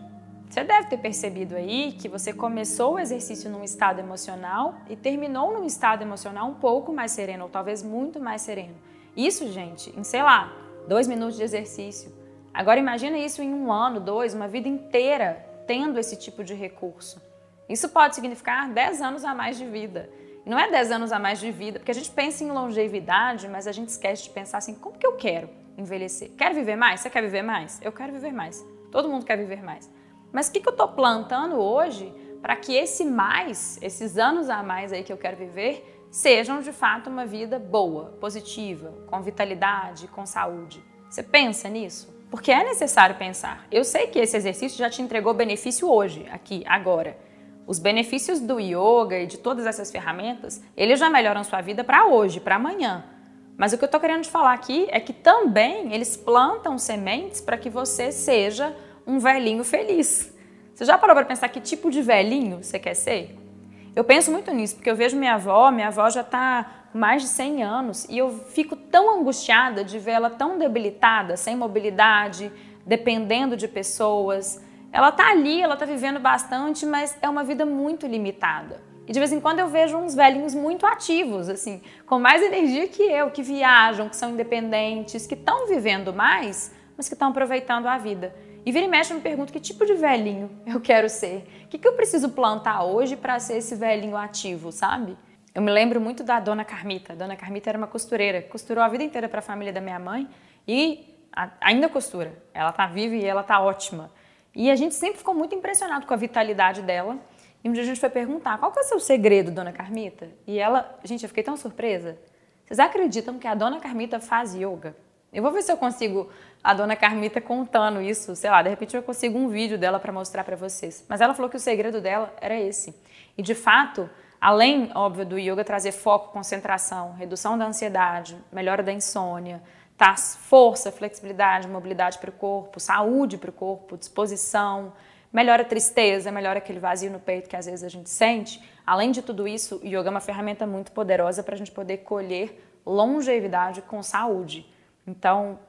[SPEAKER 1] Você deve ter percebido aí que você começou o exercício num estado emocional e terminou num estado emocional um pouco mais sereno, ou talvez muito mais sereno. Isso, gente, em, sei lá, 2 minutos de exercício. Agora imagina isso em 1 ano, 2, uma vida inteira tendo esse tipo de recurso. Isso pode significar 10 anos a mais de vida. E não é 10 anos a mais de vida, porque a gente pensa em longevidade, mas a gente esquece de pensar assim, como que eu quero envelhecer? Quero viver mais? Você quer viver mais? Eu quero viver mais. Todo mundo quer viver mais. Mas o que eu estou plantando hoje para que esses anos a mais aí que eu quero viver, sejam de fato uma vida boa, positiva, com vitalidade, com saúde? Você pensa nisso? Porque é necessário pensar. Eu sei que esse exercício já te entregou benefício hoje, aqui, agora. Os benefícios do yoga e de todas essas ferramentas, eles já melhoram sua vida para hoje, para amanhã. Mas o que eu estou querendo te falar aqui é que também eles plantam sementes para que você seja um velhinho feliz. Você já parou para pensar que tipo de velhinho você quer ser? Eu penso muito nisso, porque eu vejo minha avó já está com mais de 100 anos e eu fico tão angustiada de ver ela tão debilitada, sem mobilidade, dependendo de pessoas. Ela tá ali, ela tá vivendo bastante, mas é uma vida muito limitada. E de vez em quando eu vejo uns velhinhos muito ativos, assim, com mais energia que eu, que viajam, que são independentes, que estão vivendo mais, mas que estão aproveitando a vida. E vira e mexe eu me pergunto que tipo de velhinho eu quero ser. O que eu preciso plantar hoje para ser esse velhinho ativo, sabe? Eu me lembro muito da Dona Carmita. A Dona Carmita era uma costureira, costurou a vida inteira para a família da minha mãe e ainda costura. Ela tá viva e ela tá ótima. E a gente sempre ficou muito impressionado com a vitalidade dela. E um dia a gente foi perguntar, qual que é o seu segredo, Dona Carmita? E ela, gente, eu fiquei tão surpresa. Vocês acreditam que a Dona Carmita faz yoga? Eu vou ver se eu consigo a Dona Carmita contando isso, sei lá, de repente eu consigo um vídeo dela para mostrar para vocês. Mas ela falou que o segredo dela era esse. E de fato, além, óbvio, do yoga trazer foco, concentração, redução da ansiedade, melhora da insônia, força, flexibilidade, mobilidade para o corpo, saúde para o corpo, disposição, melhora a tristeza, melhora aquele vazio no peito que às vezes a gente sente. Além de tudo isso, o yoga é uma ferramenta muito poderosa para a gente poder colher longevidade com saúde. Então,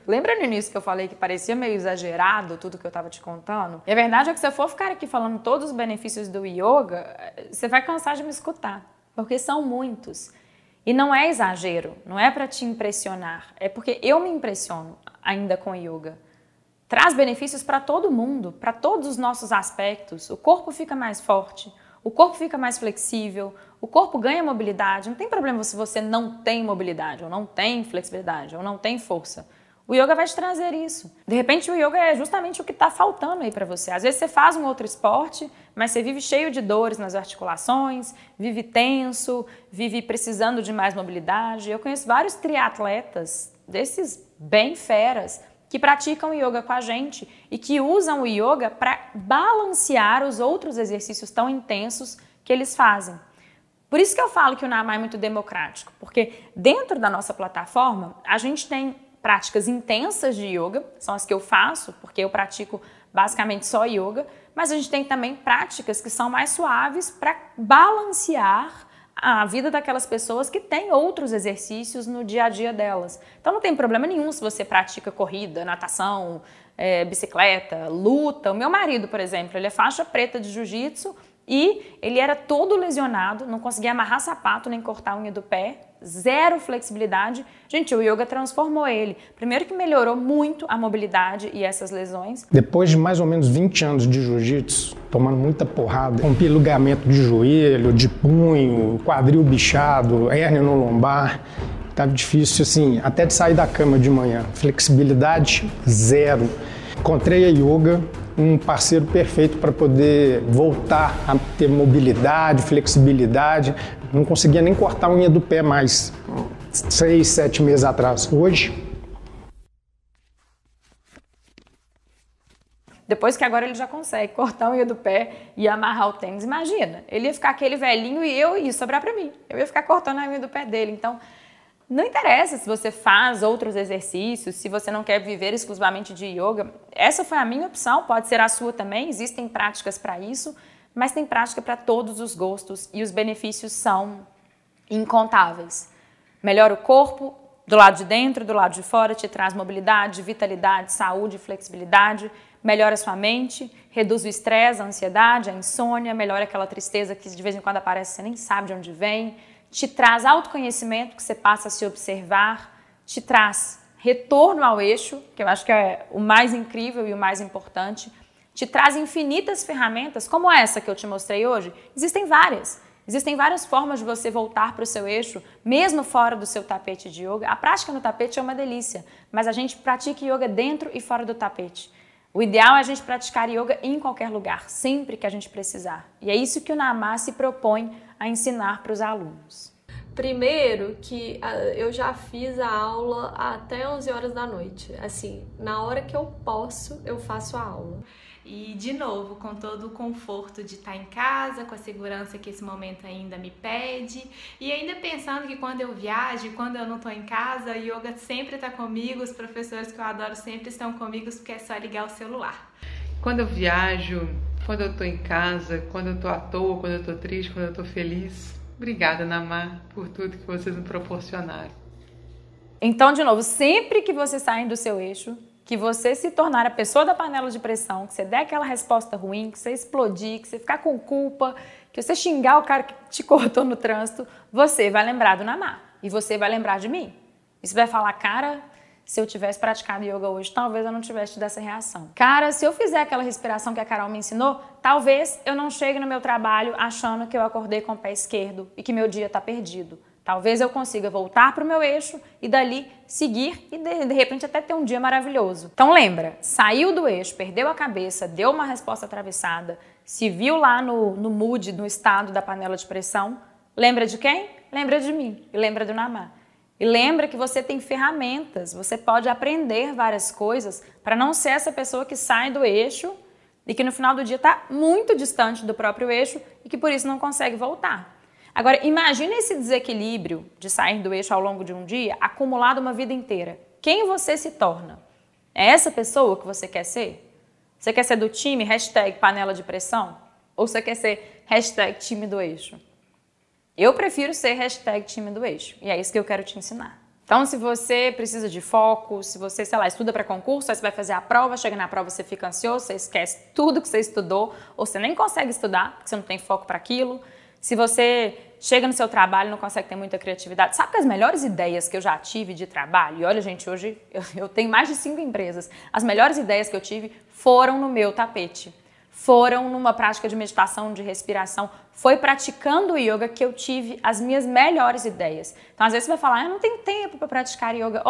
[SPEAKER 1] lembra no início que eu falei que parecia meio exagerado tudo que eu estava te contando? E a verdade é que se eu for ficar aqui falando todos os benefícios do yoga, você vai cansar de me escutar, porque são muitos. E não é exagero, não é para te impressionar, é porque eu me impressiono ainda com yoga. Traz benefícios para todo mundo, para todos os nossos aspectos. O corpo fica mais forte, o corpo fica mais flexível, o corpo ganha mobilidade. Não tem problema se você não tem mobilidade, ou não tem flexibilidade, ou não tem força. O yoga vai te trazer isso. De repente o yoga é justamente o que está faltando aí para você. Às vezes você faz um outro esporte, mas você vive cheio de dores nas articulações, vive tenso, vive precisando de mais mobilidade. Eu conheço vários triatletas, desses bem feras, que praticam yoga com a gente e que usam o yoga para balancear os outros exercícios tão intensos que eles fazem. Por isso que eu falo que o Namá é muito democrático, porque dentro da nossa plataforma a gente tem práticas intensas de yoga, são as que eu faço, porque eu pratico basicamente só yoga, mas a gente tem também práticas que são mais suaves para balancear a vida daquelas pessoas que têm outros exercícios no dia a dia delas. Então não tem problema nenhum se você pratica corrida, natação, bicicleta, luta. O meu marido, por exemplo, ele é faixa preta de jiu-jitsu e ele era todo lesionado, não conseguia amarrar sapato nem cortar a unha do pé, zero flexibilidade. Gente, o yoga transformou ele. Primeiro que melhorou muito a mobilidade e essas lesões.
[SPEAKER 14] Depois de mais ou menos 20 anos de jiu-jitsu, tomando muita porrada, rompi ligamento de joelho, de punho, quadril bichado, hérnia no lombar. Tava difícil, assim, até de sair da cama de manhã. Flexibilidade, zero. Encontrei a yoga, um parceiro perfeito para poder voltar a ter mobilidade, flexibilidade. Não conseguia nem cortar a unha do pé mais 6, 7 meses atrás. Hoje...
[SPEAKER 1] Depois que agora ele já consegue cortar a unha do pé e amarrar o tênis. Imagina, ele ia ficar aquele velhinho e eu ia sobrar para mim. Eu ia ficar cortando a unha do pé dele. Então, não interessa se você faz outros exercícios, se você não quer viver exclusivamente de yoga. Essa foi a minha opção, pode ser a sua também, existem práticas para isso. mas tem prática para todos os gostos e os benefícios são incontáveis. Melhora o corpo, do lado de dentro, do lado de fora, te traz mobilidade, vitalidade, saúde, flexibilidade, melhora sua mente, reduz o estresse, a ansiedade, a insônia, melhora aquela tristeza que de vez em quando aparece e você nem sabe de onde vem, te traz autoconhecimento, que você passa a se observar, te traz retorno ao eixo, que eu acho que é o mais incrível e o mais importante, te traz infinitas ferramentas, como essa que eu te mostrei hoje. Existem várias formas de você voltar para o seu eixo, mesmo fora do seu tapete de yoga. A prática no tapete é uma delícia, mas a gente pratica yoga dentro e fora do tapete. O ideal é a gente praticar yoga em qualquer lugar, sempre que a gente precisar. E é isso que o Namá se propõe a ensinar para os alunos.
[SPEAKER 6] Primeiro que eu já fiz a aula até 11 horas da noite. Assim, na hora que eu posso, eu faço a aula.
[SPEAKER 11] E, de novo, com todo o conforto de estar em casa, com a segurança que esse momento ainda me pede. E ainda pensando que quando eu viajo, quando eu não estou em casa, o yoga sempre está comigo, os professores que eu adoro sempre estão comigo, porque é só ligar o celular.
[SPEAKER 3] Quando eu viajo, quando eu estou em casa, quando eu estou à toa, quando eu estou triste, quando eu estou feliz. Obrigada, Namá, por tudo que vocês me proporcionaram.
[SPEAKER 1] Então, de novo, sempre que você sair do seu eixo, que você se tornar a pessoa da panela de pressão, que você der aquela resposta ruim, que você explodir, que você ficar com culpa, que você xingar o cara que te cortou no trânsito, você vai lembrar do Namá. E você vai lembrar de mim. E você vai falar, cara, se eu tivesse praticado yoga hoje, talvez eu não tivesse tido essa reação. Cara, se eu fizer aquela respiração que a Carol me ensinou, talvez eu não chegue no meu trabalho achando que eu acordei com o pé esquerdo e que meu dia está perdido. Talvez eu consiga voltar para o meu eixo e dali seguir e de repente até ter um dia maravilhoso. Então lembra, saiu do eixo, perdeu a cabeça, deu uma resposta atravessada, se viu lá no mood, no estado da panela de pressão, lembra de quem? Lembra de mim e lembra do Namá. E lembra que você tem ferramentas, você pode aprender várias coisas para não ser essa pessoa que sai do eixo e que no final do dia está muito distante do próprio eixo e que por isso não consegue voltar. Agora, imagine esse desequilíbrio de sair do eixo ao longo de um dia, acumulado uma vida inteira. Quem você se torna? É essa pessoa que você quer ser? Você quer ser do time #panela de pressão? Ou você quer ser #time do eixo? Eu prefiro ser #time do eixo. E é isso que eu quero te ensinar. Então, se você precisa de foco, se você, sei lá, estuda para concurso, aí você vai fazer a prova, chega na prova, você fica ansioso, você esquece tudo que você estudou, ou você nem consegue estudar, porque você não tem foco para aquilo. Se você chega no seu trabalho e não consegue ter muita criatividade, sabe que as melhores ideias que eu já tive de trabalho, e olha gente, hoje eu tenho mais de 5 empresas, as melhores ideias que eu tive foram no meu tapete, foram numa prática de meditação, de respiração, foi praticando o yoga que eu tive as minhas melhores ideias. Então às vezes você vai falar, eu não tenho tempo para praticar yoga.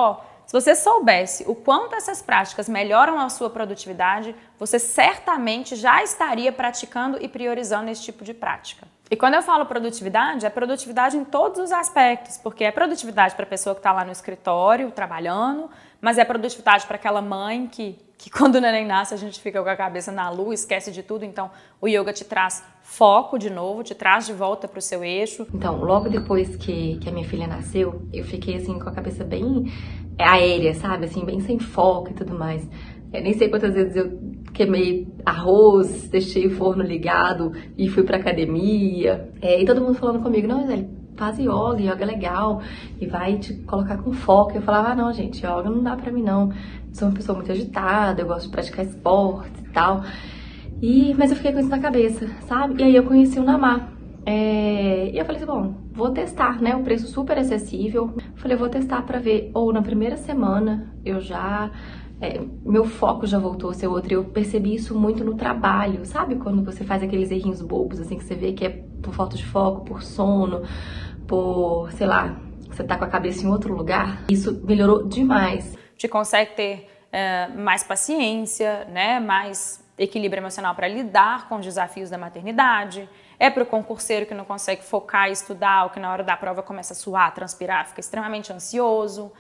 [SPEAKER 1] Se você soubesse o quanto essas práticas melhoram a sua produtividade, você certamente já estaria praticando e priorizando esse tipo de prática. E quando eu falo produtividade, é produtividade em todos os aspectos, porque é produtividade para a pessoa que está lá no escritório, trabalhando, mas é produtividade para aquela mãe que quando o neném nasce a gente fica com a cabeça na lua, esquece de tudo, então o yoga te traz foco de novo, te traz de volta para o seu eixo.
[SPEAKER 4] Então, logo depois que a minha filha nasceu, eu fiquei assim com a cabeça bem aérea, sabe, assim, bem sem foco e tudo mais. Eu nem sei quantas vezes eu queimei arroz, deixei o forno ligado e fui pra academia. E todo mundo falando comigo, não, Gisele, faz yoga é legal e vai te colocar com foco. Eu falava, não, gente, yoga não dá pra mim não. Sou uma pessoa muito agitada, eu gosto de praticar esporte e tal. Mas eu fiquei com isso na cabeça, sabe? E aí eu conheci o Namá. E eu falei assim, bom, vou testar, né? O preço super acessível. Falei, vou testar pra ver. Ou na primeira semana eu já... meu foco já voltou a ser outro. Eu percebi isso muito no trabalho, sabe? Quando você faz aqueles errinhos bobos, assim, que você vê que é por falta de foco, por sono, por, sei lá, você tá com a cabeça em outro lugar. Isso melhorou demais.
[SPEAKER 1] Te consegue ter mais paciência, né? Mais equilíbrio emocional para lidar com os desafios da maternidade. É para o concurseiro que não consegue focar e estudar, ou que na hora da prova começa a suar, transpirar, fica extremamente ansioso.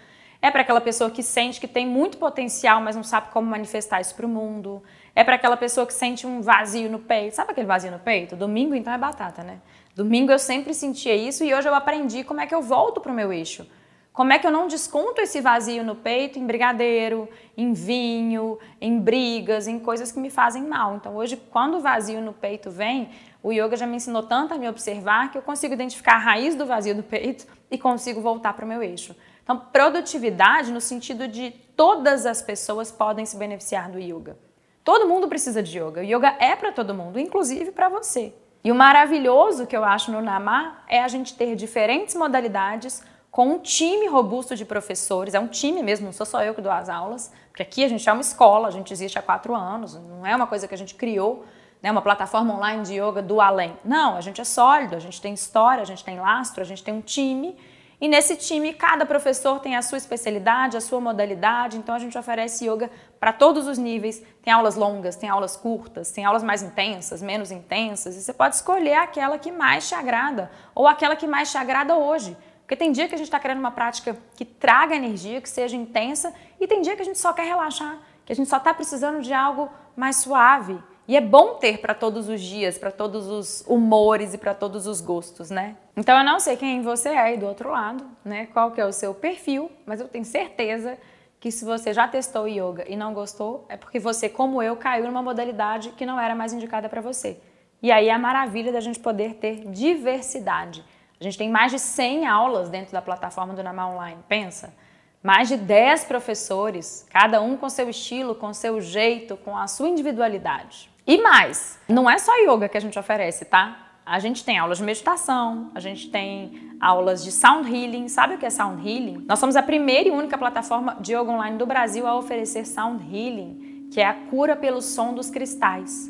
[SPEAKER 1] É para aquela pessoa que sente que tem muito potencial, mas não sabe como manifestar isso para o mundo. É para aquela pessoa que sente um vazio no peito. Sabe aquele vazio no peito? Domingo, então, é batata, né? Domingo eu sempre sentia isso e hoje eu aprendi como é que eu volto para o meu eixo. Como é que eu não desconto esse vazio no peito em brigadeiro, em vinho, em brigas, em coisas que me fazem mal. Então hoje, quando o vazio no peito vem, O yoga já me ensinou tanto a me observar que eu consigo identificar a raiz do vazio do peito e consigo voltar para o meu eixo. Então, produtividade no sentido de todas as pessoas podem se beneficiar do yoga. Todo mundo precisa de yoga. O yoga é para todo mundo, inclusive para você. E o maravilhoso que eu acho no Namah é a gente ter diferentes modalidades com um time robusto de professores. É um time mesmo, não sou só eu que dou as aulas, porque aqui a gente é uma escola, a gente existe há 4 anos, não é uma coisa que a gente criou, né, uma plataforma online de yoga do além. Não, a gente é sólido, a gente tem história, a gente tem lastro, a gente tem um time. E nesse time, cada professor tem a sua especialidade, a sua modalidade, então a gente oferece yoga para todos os níveis. Tem aulas longas, tem aulas curtas, tem aulas mais intensas, menos intensas, e você pode escolher aquela que mais te agrada, ou aquela que mais te agrada hoje. Porque tem dia que a gente está querendo uma prática que traga energia, que seja intensa, e tem dia que a gente só quer relaxar, que a gente só está precisando de algo mais suave. E é bom ter para todos os dias, para todos os humores e para todos os gostos, né? Então eu não sei quem você é aí do outro lado, né? Qual que é o seu perfil, mas eu tenho certeza que se você já testou yoga e não gostou, é porque você, como eu, caiu numa modalidade que não era mais indicada para você. E aí é a maravilha da gente poder ter diversidade. A gente tem mais de 100 aulas dentro da plataforma do Namah Online, pensa? Mais de 10 professores, cada um com seu estilo, com seu jeito, com a sua individualidade. E mais, não é só yoga que a gente oferece, tá? A gente tem aulas de meditação, a gente tem aulas de sound healing. Sabe o que é sound healing? Nós somos a primeira e única plataforma de yoga online do Brasil a oferecer sound healing, que é a cura pelo som dos cristais.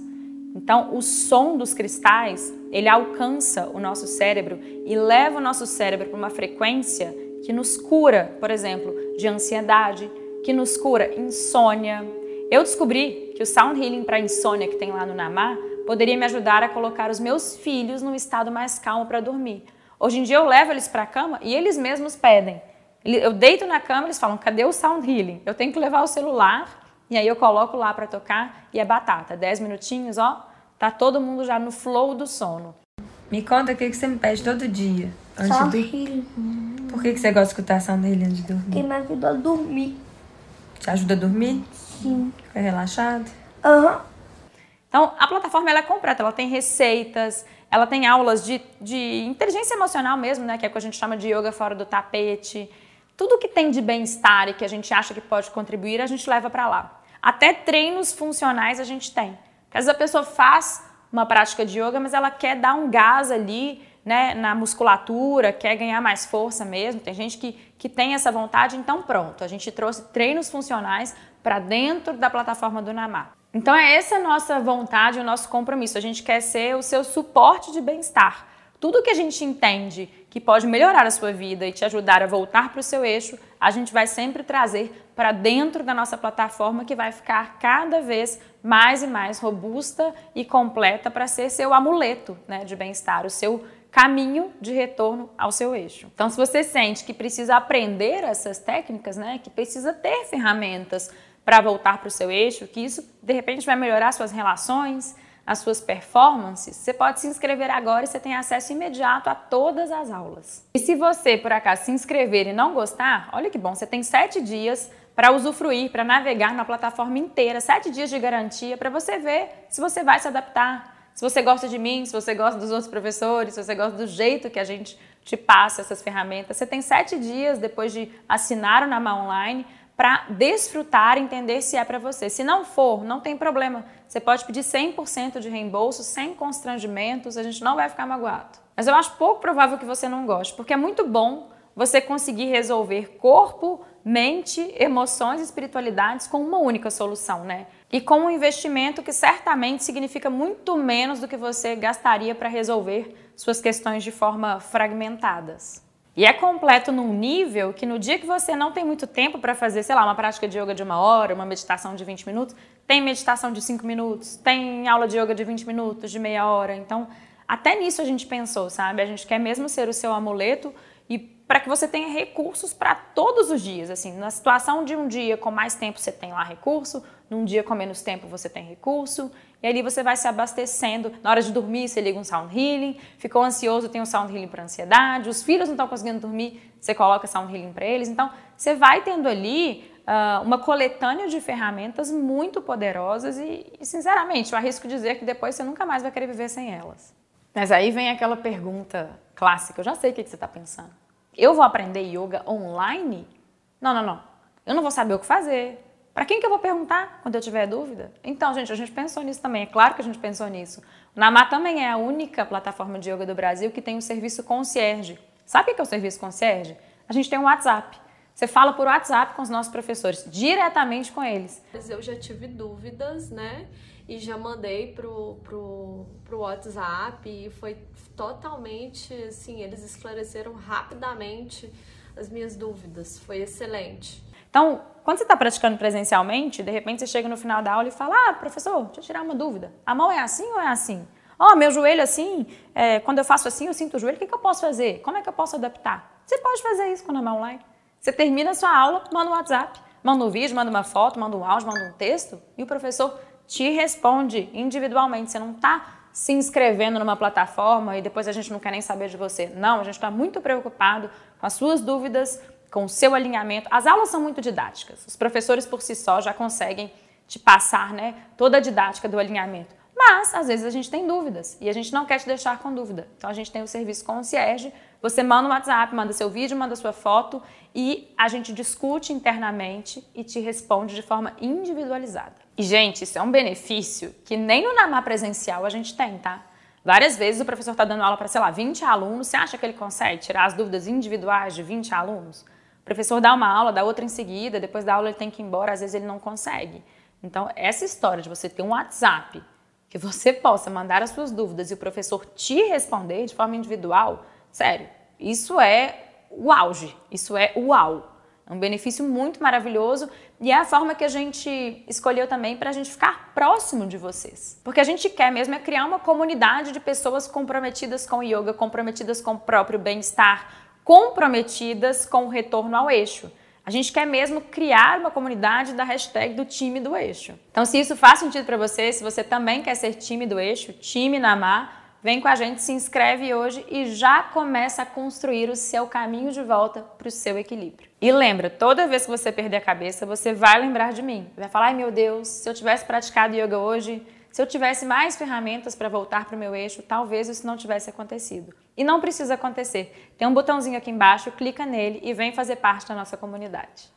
[SPEAKER 1] Então, o som dos cristais, ele alcança o nosso cérebro e leva o nosso cérebro para uma frequência que nos cura, por exemplo, de ansiedade, que nos cura insônia. Eu descobri que o sound healing para insônia que tem lá no Namah poderia me ajudar a colocar os meus filhos num estado mais calmo para dormir. Hoje em dia eu levo eles para a cama e eles mesmos pedem. Eu deito na cama e eles falam, cadê o sound healing? Eu tenho que levar o celular e aí eu coloco lá para tocar e é batata. 10 minutinhos, ó, tá todo mundo já no flow do sono. Me conta o que você me pede todo dia.
[SPEAKER 15] Sound healing.
[SPEAKER 1] Por que você gosta de escutar sound healing antes de dormir?
[SPEAKER 15] Porque me ajuda a dormir.
[SPEAKER 1] Te ajuda a dormir?
[SPEAKER 15] Sim.
[SPEAKER 1] Fica relaxado?
[SPEAKER 15] Aham.
[SPEAKER 1] Então, a plataforma ela é completa, ela tem receitas, ela tem aulas de inteligência emocional mesmo, né, que é o que a gente chama de yoga fora do tapete. Tudo que tem de bem-estar e que a gente acha que pode contribuir, a gente leva para lá. Até treinos funcionais a gente tem. Porque às vezes a pessoa faz uma prática de yoga, mas ela quer dar um gás ali, né, na musculatura, quer ganhar mais força mesmo. Tem gente que tem essa vontade, então pronto. A gente trouxe treinos funcionais para dentro da plataforma do Namah. Então é essa a nossa vontade, o nosso compromisso. A gente quer ser o seu suporte de bem-estar. Tudo que a gente entende que pode melhorar a sua vida e te ajudar a voltar para o seu eixo, a gente vai sempre trazer para dentro da nossa plataforma, que vai ficar cada vez mais e mais robusta e completa para ser seu amuleto, né, de bem-estar, o seu caminho de retorno ao seu eixo. Então, se você sente que precisa aprender essas técnicas, né, que precisa ter ferramentas para voltar para o seu eixo, que isso, de repente, vai melhorar suas relações, as suas performances, você pode se inscrever agora e você tem acesso imediato a todas as aulas. E se você, por acaso, se inscrever e não gostar, olha que bom, você tem 7 dias para usufruir, para navegar na plataforma inteira, 7 dias de garantia para você ver se você vai se adaptar, se você gosta de mim, se você gosta dos outros professores, se você gosta do jeito que a gente te passa essas ferramentas. Você tem 7 dias depois de assinar o Namah Online para desfrutar e entender se é para você. Se não for, não tem problema. Você pode pedir 100% de reembolso, sem constrangimentos, a gente não vai ficar magoado. Mas eu acho pouco provável que você não goste, porque é muito bom você conseguir resolver corpo, mente, emoções e espiritualidades com uma única solução, né? E com um investimento que certamente significa muito menos do que você gastaria para resolver suas questões de forma fragmentadas. E é completo num nível que no dia que você não tem muito tempo para fazer, sei lá, uma prática de yoga de 1 hora, uma meditação de 20 minutos, tem meditação de 5 minutos, tem aula de yoga de 20 minutos, de meia hora. Então, até nisso a gente pensou, sabe? A gente quer mesmo ser o seu amuleto e para que você tenha recursos para todos os dias. Assim, na situação de um dia com mais tempo você tem lá recurso, num dia com menos tempo você tem recurso, e ali você vai se abastecendo. Na hora de dormir você liga um sound healing, ficou ansioso, tem um sound healing para ansiedade, os filhos não estão conseguindo dormir, você coloca sound healing para eles. Então você vai tendo ali uma coletânea de ferramentas muito poderosas e sinceramente eu arrisco dizer que depois você nunca mais vai querer viver sem elas. Mas aí vem aquela pergunta clássica, eu já sei o que você está pensando. Eu vou aprender yoga online? Não. Eu não vou saber o que fazer. Para quem que eu vou perguntar quando eu tiver dúvida? Então, gente, a gente pensou nisso também. É claro que a gente pensou nisso. O Namá também é a única plataforma de yoga do Brasil que tem um serviço concierge. Sabe o que é o serviço concierge? A gente tem um WhatsApp. Você fala por WhatsApp com os nossos professores, diretamente com eles.
[SPEAKER 6] Eu já tive dúvidas, né? E já mandei pro WhatsApp e foi totalmente, assim, eles esclareceram rapidamente as minhas dúvidas. Foi excelente.
[SPEAKER 1] Então, quando você está praticando presencialmente, de repente você chega no final da aula e fala, professor, deixa eu tirar uma dúvida. A mão é assim ou é assim? Meu joelho assim, quando eu faço assim, eu sinto o joelho, o que eu posso fazer? Como é que eu posso adaptar? Você pode fazer isso com a Namá Online. Você termina a sua aula, manda um WhatsApp, manda um vídeo, manda uma foto, manda um áudio, manda um texto e o professor te responde individualmente. Você não está se inscrevendo numa plataforma e depois a gente não quer nem saber de você. Não, a gente está muito preocupado com as suas dúvidas, com o seu alinhamento. As aulas são muito didáticas. Os professores por si só já conseguem te passar, né, toda a didática do alinhamento. Mas, às vezes, a gente tem dúvidas e a gente não quer te deixar com dúvida. Então, a gente tem o serviço concierge. Você manda um WhatsApp, manda seu vídeo, manda sua foto e a gente discute internamente e te responde de forma individualizada. E, gente, isso é um benefício que nem no Namá presencial a gente tem, tá? Várias vezes o professor está dando aula para, sei lá, 20 alunos. Você acha que ele consegue tirar as dúvidas individuais de 20 alunos? O professor dá uma aula, dá outra em seguida, depois da aula ele tem que ir embora, às vezes ele não consegue. Então, essa história de você ter um WhatsApp que você possa mandar as suas dúvidas e o professor te responder de forma individual, sério, isso é o auge, isso é uau. É um benefício muito maravilhoso e é a forma que a gente escolheu também para a gente ficar próximo de vocês. Porque a gente quer mesmo é criar uma comunidade de pessoas comprometidas com o yoga, comprometidas com o próprio bem-estar, comprometidas com o retorno ao eixo. A gente quer mesmo criar uma comunidade da hashtag do time do eixo. Então, se isso faz sentido para você, se você também quer ser time do eixo, time Namá, vem com a gente, se inscreve hoje e já começa a construir o seu caminho de volta para o seu equilíbrio. E lembra, toda vez que você perder a cabeça, você vai lembrar de mim. Vai falar, ai meu Deus, se eu tivesse praticado yoga hoje, se eu tivesse mais ferramentas para voltar para o meu eixo, talvez isso não tivesse acontecido. E não precisa acontecer. Tem um botãozinho aqui embaixo, clica nele e vem fazer parte da nossa comunidade.